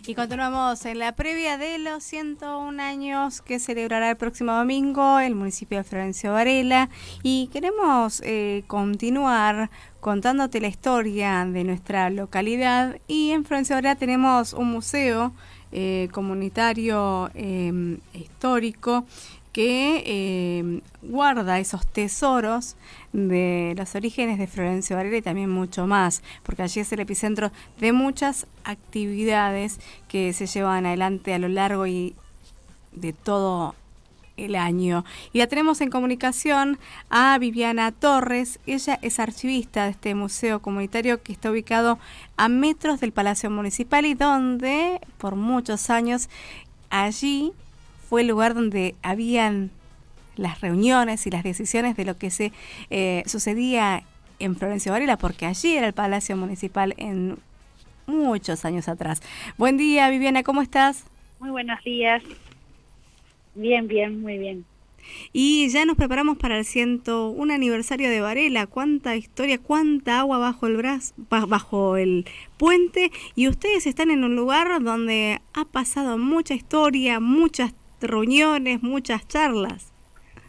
Y continuamos en la previa de los 101 años que celebrará el próximo domingo el municipio de Florencio Varela, y queremos continuar contándote la historia de nuestra localidad. Y en Florencio Varela tenemos un museo comunitario histórico que guarda esos tesoros de los orígenes de Florencio Varela y también mucho más, porque allí es el epicentro de muchas actividades que se llevan adelante a lo largo y de todo el año. Y la tenemos en comunicación a Viviana Torres. Ella es archivista de este museo comunitario que está ubicado a metros del Palacio Municipal y donde por muchos años allí fue el lugar donde habían las reuniones y las decisiones de lo que se sucedía en Florencio Varela, porque allí era el Palacio Municipal en muchos años atrás. Buen día, Viviana, ¿cómo estás? Muy buenos días. Bien, bien, muy bien. Y ya nos preparamos para el 101 aniversario de Varela. Cuánta historia, cuánta agua bajo el puente, y ustedes están en un lugar donde ha pasado mucha historia, muchas reuniones, muchas charlas.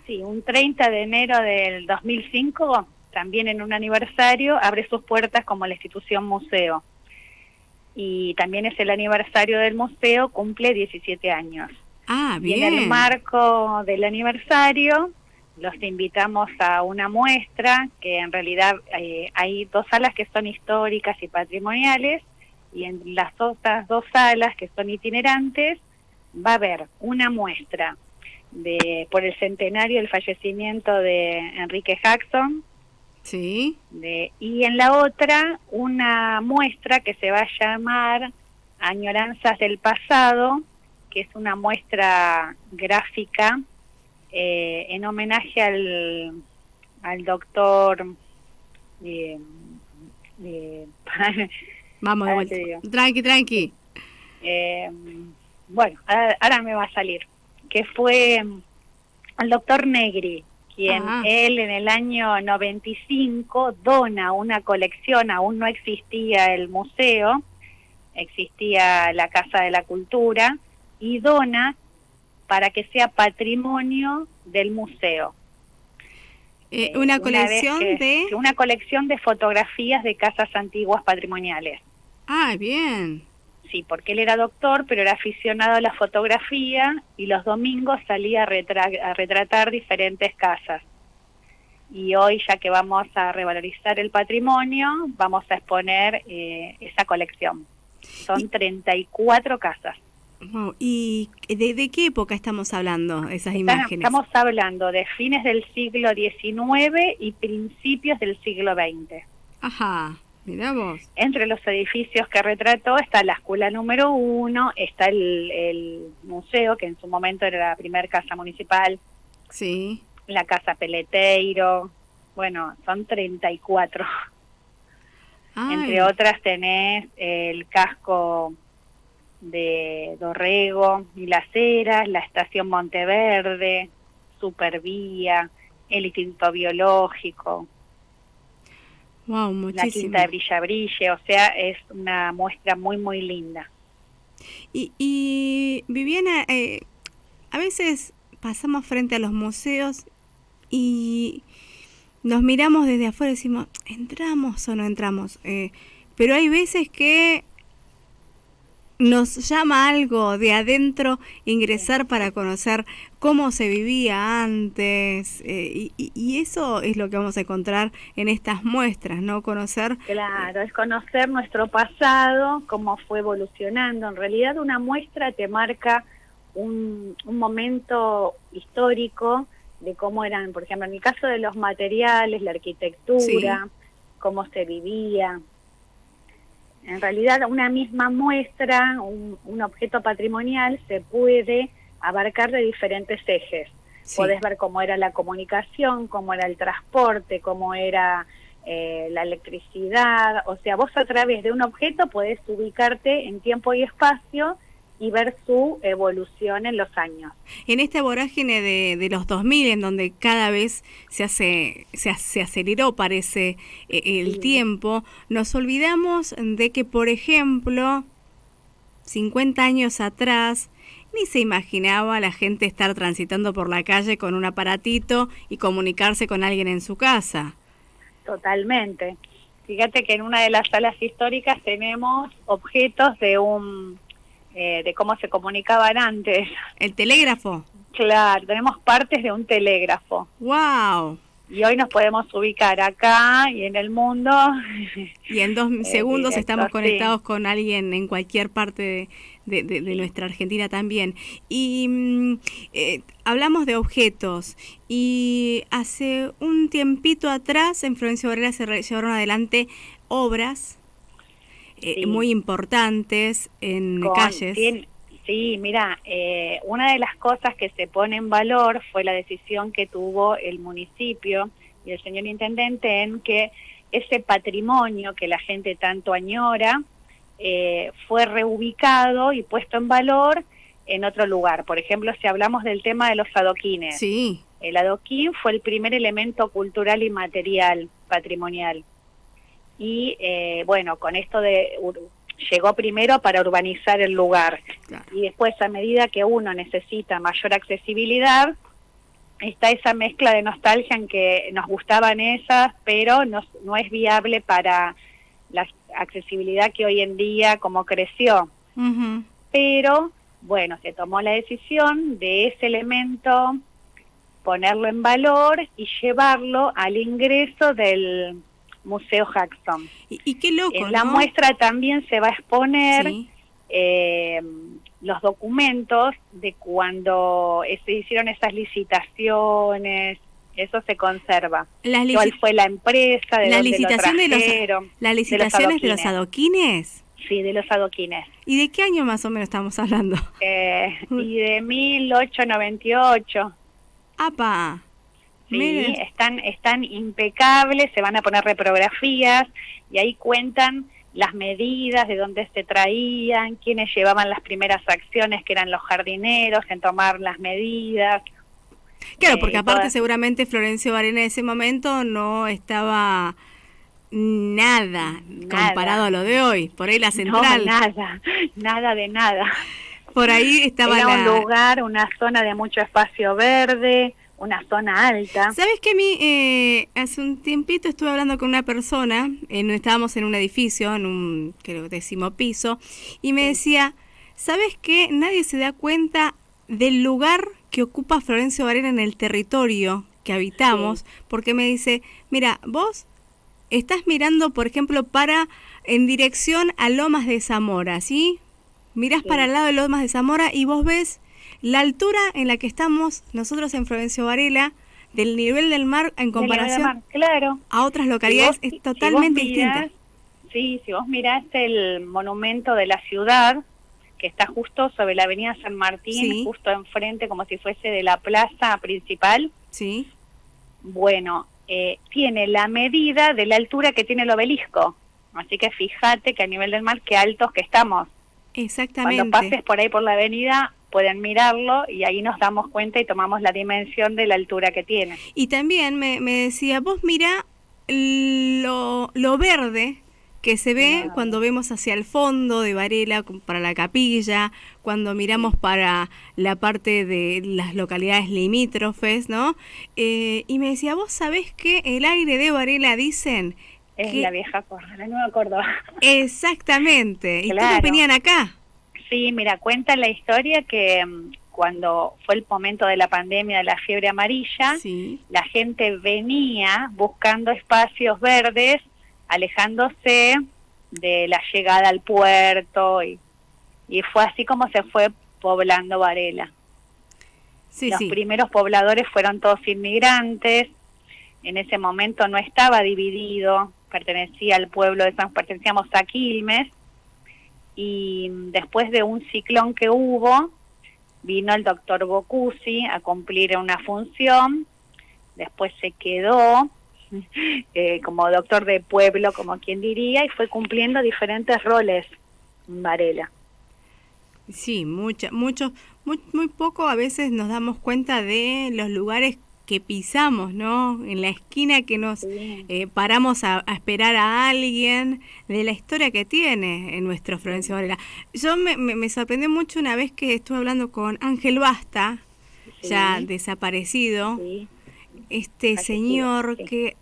Sí, un 30 de enero del 2005, también en un aniversario, abre sus puertas como la institución museo. Y también es el aniversario del museo, cumple 17 años. Ah, bien. Y en el marco del aniversario, los invitamos a una muestra, que en realidad hay dos salas que son históricas y patrimoniales, y en las otras dos salas que son itinerantes, va a haber una muestra por el centenario del fallecimiento de Enrique Jackson. Sí. Y en la otra, una muestra que se va a llamar Añoranzas del Pasado, que es una muestra gráfica en homenaje al doctor... Vamos de vuelta. Tranqui. Bueno, ahora me va a salir, que fue el doctor Negri, quien él en el año 95 dona una colección. Aún no existía el museo, existía la Casa de la Cultura, y dona para que sea patrimonio del museo. Una colección de fotografías de casas antiguas patrimoniales. Ah, bien. Sí, porque él era doctor, pero era aficionado a la fotografía, y los domingos salía a retratar diferentes casas. Y hoy, ya que vamos a revalorizar el patrimonio, vamos a exponer esa colección. Son 34 casas. Wow. ¿Y de qué época estamos hablando, esas imágenes? Estamos hablando de fines del siglo XIX y principios del siglo XX. Ajá. Mirá vos. Entre los edificios que retrató está la escuela número 1, está el museo, que en su momento era la primer casa municipal. Sí. La casa Peleteiro. Bueno, son 34. Ay. Entre otras tenés el casco de Dorrego y Las Heras, la estación Monteverde, Supervía, el Instituto Biológico. Wow, muchísimo. La Quinta de Brilla, o sea, es una muestra muy, muy linda. Y Viviana, a veces pasamos frente a los museos y nos miramos desde afuera y decimos, ¿entramos o no entramos? Pero hay veces que nos llama algo de adentro ingresar para conocer cómo se vivía antes, y eso es lo que vamos a encontrar en estas muestras, ¿no? Conocer... Claro, es conocer nuestro pasado, cómo fue evolucionando. En realidad una muestra te marca un momento histórico de cómo eran, por ejemplo, en el caso de los materiales, la arquitectura, sí, cómo se vivía. En realidad una misma muestra, un objeto patrimonial, se puede abarcar de diferentes ejes. Sí. Podés ver cómo era la comunicación, cómo era el transporte, cómo era la electricidad. O sea, vos a través de un objeto podés ubicarte en tiempo y espacio y ver su evolución en los años. En esta vorágine de los 2000, en donde cada vez se aceleró, parece, el tiempo, nos olvidamos de que, por ejemplo, 50 años atrás, ni se imaginaba la gente estar transitando por la calle con un aparatito y comunicarse con alguien en su casa. Totalmente. Fíjate que en una de las salas históricas tenemos objetos de de cómo se comunicaban antes. ¿El telégrafo? Claro, tenemos partes de un telégrafo. ¡Wow! Y hoy nos podemos ubicar acá y en el mundo. Y en 2 segundos directo, estamos conectados sí. con alguien en cualquier parte de nuestra Argentina también. Y hablamos de objetos. Y hace un tiempito atrás en Florencio Varela se llevaron adelante obras Sí. muy importantes en calles. Sí, mira, una de las cosas que se pone en valor fue la decisión que tuvo el municipio y el señor intendente en que ese patrimonio que la gente tanto añora fue reubicado y puesto en valor en otro lugar. Por ejemplo, si hablamos del tema de los adoquines. Sí. El adoquín fue el primer elemento cultural y material patrimonial. Y bueno, con esto llegó primero para urbanizar el lugar. Claro. Y después, a medida que uno necesita mayor accesibilidad, está esa mezcla de nostalgia en que nos gustaban esas, pero no es viable para la accesibilidad que hoy en día como creció. Uh-huh. Pero, bueno, se tomó la decisión de ese elemento ponerlo en valor y llevarlo al ingreso del Museo Jackson. Y qué loco, En la ¿no? muestra también se va a exponer Sí. los documentos de cuando se hicieron esas licitaciones, eso se conserva. ¿Cuál fue la empresa? ¿De dónde lo trajeron? ¿Las licitaciones de los adoquines? Sí, de los adoquines. ¿Y de qué año más o menos estamos hablando? Y de 1898. ¡Apa! Sí, están impecables, se van a poner reprografías y ahí cuentan las medidas, de dónde se traían, quiénes llevaban las primeras acciones, que eran los jardineros, en tomar las medidas. Claro, porque aparte seguramente Florencio Varela en ese momento no estaba nada comparado a lo de hoy. Por ahí la central. No, nada de nada. Por ahí estaba Era un lugar, una zona de mucho espacio verde, una zona alta. ¿Sabes qué? A mí hace un tiempito estuve hablando con una persona, estábamos en un edificio, en un, creo, 10º piso, y me decía, ¿sabes qué? Nadie se da cuenta del lugar que ocupa Florencio Varela en el territorio que habitamos, porque me dice, mira, vos estás mirando, por ejemplo, en dirección a Lomas de Zamora, ¿sí? Mirás para el lado de Lomas de Zamora y vos ves la altura en la que estamos nosotros en Florencio Varela, del nivel del mar en comparación claro, a otras localidades, es totalmente distinta. Sí, si vos mirás el monumento de la ciudad, que está justo sobre la avenida San Martín, justo enfrente, como si fuese de la plaza principal. Sí. Bueno, tiene la medida de la altura que tiene el obelisco. Así que fíjate que a nivel del mar, qué altos que estamos. Exactamente. Cuando pases por ahí por la avenida, pueden mirarlo y ahí nos damos cuenta y tomamos la dimensión de la altura que tiene. Y también me decía, vos mira lo verde que se ve cuando vemos hacia el fondo de Varela para la capilla, cuando miramos para la parte de las localidades limítrofes, ¿no? Y me decía, vos sabés que el aire de Varela, dicen... Es la vieja Córdoba, la nueva Córdoba. Exactamente. ¿Y claro. todos venían acá? Sí, mira, cuenta la historia que cuando fue el momento de la pandemia de la fiebre amarilla, la gente venía buscando espacios verdes, alejándose de la llegada al puerto y fue así como se fue poblando Varela. Los primeros pobladores fueron todos inmigrantes, en ese momento no estaba dividido, pertenecía al pueblo pertenecíamos a Quilmes, y después de un ciclón que hubo, vino el doctor Bocusi a cumplir una función, después se quedó como doctor de pueblo, como quien diría, y fue cumpliendo diferentes roles en Varela. Sí, muy poco a veces nos damos cuenta de los lugares que pisamos, ¿no? En la esquina que nos paramos a esperar a alguien, de la historia que tiene en nuestro Florencio Varela. Yo me sorprendió mucho una vez que estuve hablando con Ángel Basta, ya desaparecido, señor que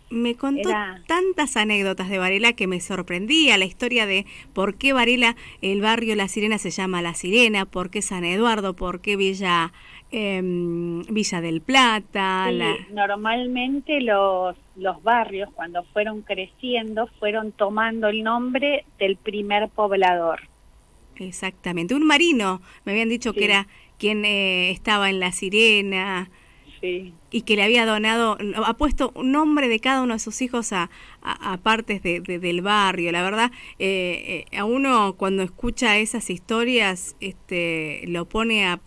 me contó tantas anécdotas de Varela que me sorprendía, la historia de por qué Varela, el barrio La Sirena se llama La Sirena, por qué San Eduardo, por qué Villa del Plata. Sí, normalmente los barrios cuando fueron creciendo fueron tomando el nombre del primer poblador. Exactamente, un marino, me habían dicho que era quien estaba en La Sirena. Sí. Y que le había donado, ha puesto un nombre de cada uno de sus hijos a partes del barrio. La verdad, a uno cuando escucha esas historias, lo pone a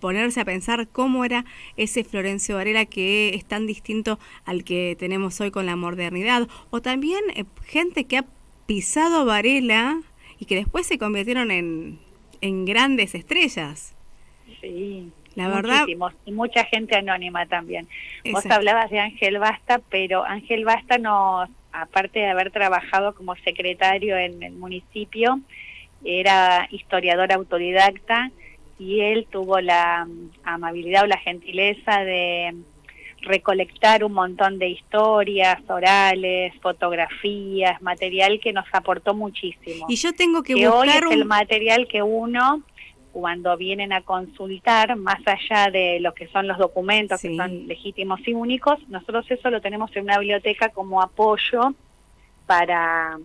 ponerse a pensar cómo era ese Florencio Varela que es tan distinto al que tenemos hoy con la modernidad. O también gente que ha pisado Varela y que después se convirtieron en grandes estrellas. Sí. La verdad, y mucha gente anónima también. Exacto. Vos hablabas de Ángel Basta, pero Ángel Basta aparte de haber trabajado como secretario en el municipio, era historiador autodidacta y él tuvo la amabilidad o la gentileza de recolectar un montón de historias orales, fotografías, material que nos aportó muchísimo. Y yo tengo que buscar hoy es el material que uno, cuando vienen a consultar, más allá de lo que son los documentos, que son legítimos y únicos, nosotros eso lo tenemos en una biblioteca como apoyo para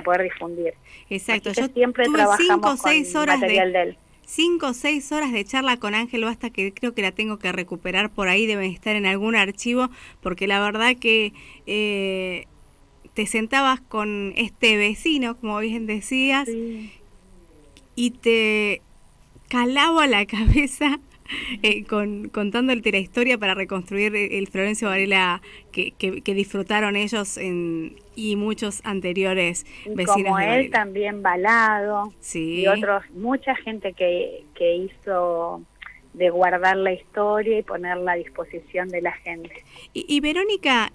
poder difundir. Exacto, yo siempre trabajamos con material de él. 5 o 6 horas de charla con Ángel Basta, que creo que la tengo que recuperar por ahí, deben estar en algún archivo, porque la verdad que te sentabas con este vecino, como bien decías, y te calaba la cabeza contándote la historia para reconstruir el Florencio Varela que disfrutaron ellos y muchos anteriores vecinos como de él Varela. También Balado y otros, mucha gente que hizo de guardar la historia y ponerla a disposición de la gente. Y Verónica,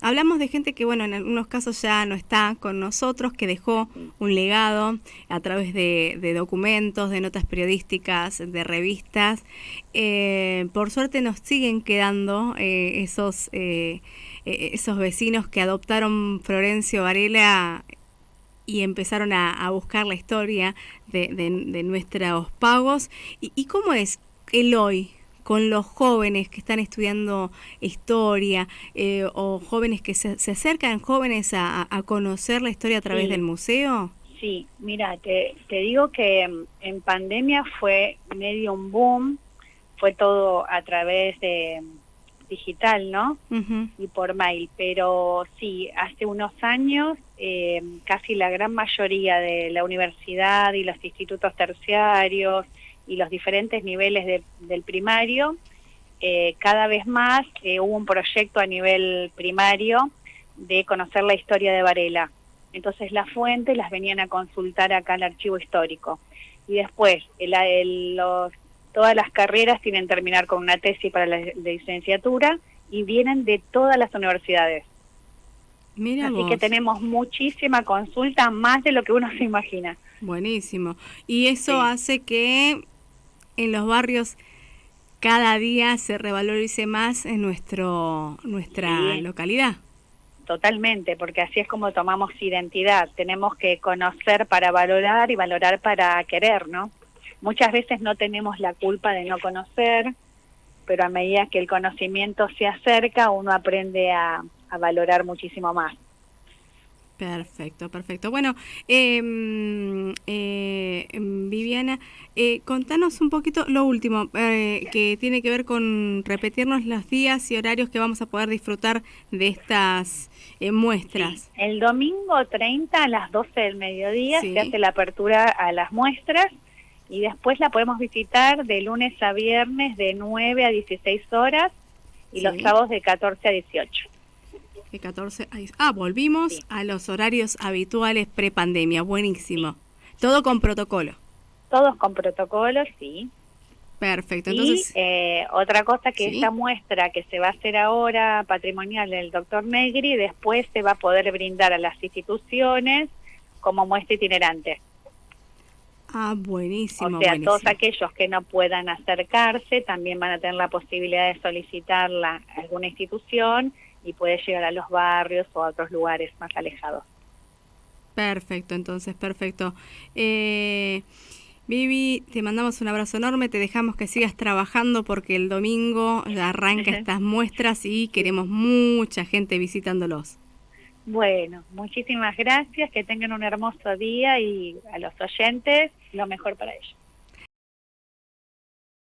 hablamos de gente que, bueno, en algunos casos ya no está con nosotros, que dejó un legado a través de documentos, de notas periodísticas, de revistas. Por suerte nos siguen quedando esos vecinos que adoptaron Florencio Varela y empezaron a buscar la historia de nuestros pagos. ¿Y cómo es el hoy con los jóvenes que están estudiando historia o jóvenes que se acercan jóvenes a conocer la historia a través del museo? Sí, mira, te digo que en pandemia fue medio un boom, fue todo a través de digital, ¿no? Y por mail, pero sí, hace unos años casi la gran mayoría de la universidad y los institutos terciarios y los diferentes niveles del primario, cada vez más hubo un proyecto a nivel primario de conocer la historia de Varela. Entonces las fuentes las venían a consultar acá al archivo histórico. Y después, todas las carreras tienen que terminar con una tesis para la licenciatura y vienen de todas las universidades. Mira Así vos. que tenemos muchísima consulta, más de lo que uno se imagina. Buenísimo. Y eso hace que en los barrios cada día se revalorice más en nuestra localidad. Totalmente, porque así es como tomamos identidad. Tenemos que conocer para valorar y valorar para querer, ¿no? Muchas veces no tenemos la culpa de no conocer, pero a medida que el conocimiento se acerca, uno aprende a valorar muchísimo más. Perfecto, perfecto. Bueno, Viviana, contanos un poquito lo último, que tiene que ver con repetirnos los días y horarios que vamos a poder disfrutar de estas muestras. Sí. El domingo 30 a las 12 del mediodía se hace la apertura a las muestras y después la podemos visitar de lunes a viernes de 9 a 16 horas y los sábados de 14 a 18. De 14 volvimos a los horarios habituales prepandemia, buenísimo. Todo con protocolo. Todos con protocolo, sí. Perfecto, entonces... Y otra cosa que ¿sí? esta muestra que se va a hacer ahora patrimonial del doctor Negri, después se va a poder brindar a las instituciones como muestra itinerante. Ah, buenísimo, O sea, buenísimo. todos aquellos que no puedan acercarse también van a tener la posibilidad de solicitarla a alguna institución y puede llegar a los barrios o a otros lugares más alejados. Perfecto, entonces, perfecto. Vivi, te mandamos un abrazo enorme, te dejamos que sigas trabajando porque el domingo ya arranca estas muestras y queremos mucha gente visitándolos. Bueno, muchísimas gracias, que tengan un hermoso día y a los oyentes lo mejor para ellos.